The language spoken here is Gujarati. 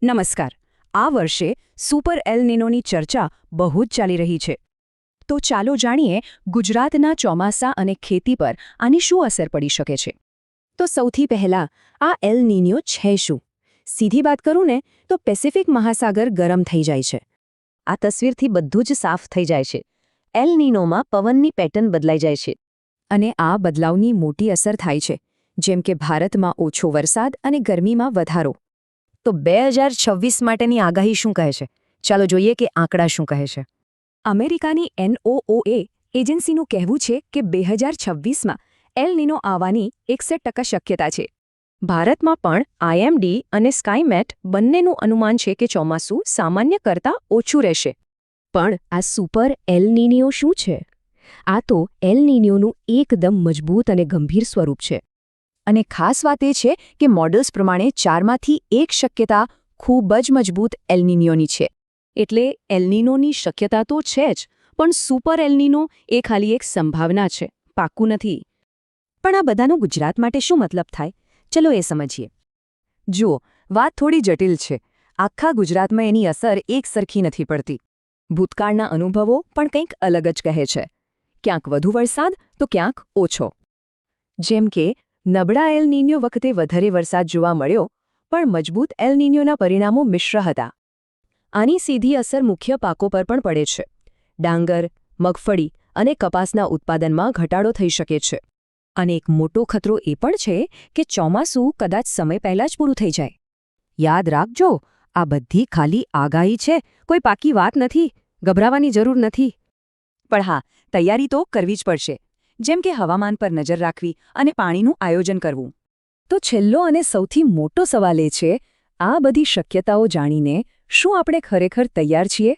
નમસ્કાર. આ વર્ષે સુપર એલ નિનોની ચર્ચા બહુ જ ચાલી રહી છે. તો ચાલો જાણીએ ગુજરાતના ચોમાસા અને ખેતી પર આની શું અસર પડી શકે છે. તો સૌથી પહેલાં આ એલ નિનો છે શું? સીધી વાત કરું ને તો પેસિફિક મહાસાગર ગરમ થઈ જાય છે. આ તસવીરથી બધું જ સાફ થઈ જાય છે. એલ નિનોમાં પવનની પેટર્ન બદલાઈ જાય છે. અને આ બદલાવની મોટી અસર થાય છે, જેમ કે ભારતમાં ઓછો વરસાદ અને ગરમીમાં વધારો. તો 2026 માટેની આગાહી શું કહે છે? ચાલો જોઈએ કે આંકડા શું કહે છે. અમેરિકાની NOAA એજન્સીનું કહેવું છે કે 2026માં એલ નિનો આવવાની 61% શક્યતા છે. ભારતમાં પણ IMD અને સ્કાયમેટ બંનેનું અનુમાન છે કે ચોમાસું સામાન્ય કરતાં ઓછું રહેશે. પણ આ સુપર એલ નિનો શું છે? આ તો એલ નિનોનું એકદમ મજબૂત અને ગંભીર સ્વરૂપ છે. અને ખાસ વાત એ છે કે મોડલ્સ પ્રમાણે 4માંથી 1 શક્યતા ખૂબ જ મજબૂત એલ નિનોની છે. એટલે એલ નિનોની શક્યતા તો છે જ, પણ સુપર એલ નિનો એ ખાલી એક સંભાવના છે, પાક્કું નથી. પણ આ બધાનો ગુજરાત માટે શું મતલબ થાય? ચલો એ સમજીએ. જુઓ, વાત થોડી જટિલ છે. આખા ગુજરાતમાં એની અસર એક સરખી નથી પડતી. ભૂતકાળના અનુભવો પણ કંઈક અલગ જ કહે છે. ક્યાંક વધુ વરસાદ તો ક્યાંક ઓછો. જેમ કે નબળા એલ નિનો વખતે વધારે વરસાદ જોવા મળ્યો, પણ મજબૂત એલ નિનોના પરિણામો મિશ્ર હતા. આની સીધી અસર મુખ્ય પાકો પર પણ પડે છે. ડાંગર, મગફળી અને કપાસના ઉત્પાદનમાં ઘટાડો થઈ શકે છે. અને એક મોટો ખતરો એ પણ છે કે ચોમાસું કદાચ સમય પહેલાં જ પૂરું થઈ જાય. યાદ રાખજો, આ બધી ખાલી આગાહી છે, કોઈ પાકી વાત નથી. ગભરાવાની જરૂર નથી. પણ હા, તૈયારી તો કરવી જ પડશે. જેમ કે હવામાન પર નજર રાખવી અને પાણીનું આયોજન કરવું. તો છેલ્લો અને સૌથી મોટો સવાલ એ છે, આ બધી શક્યતાઓ જાણીને શું આપણે ખરેખર તૈયાર છીએ?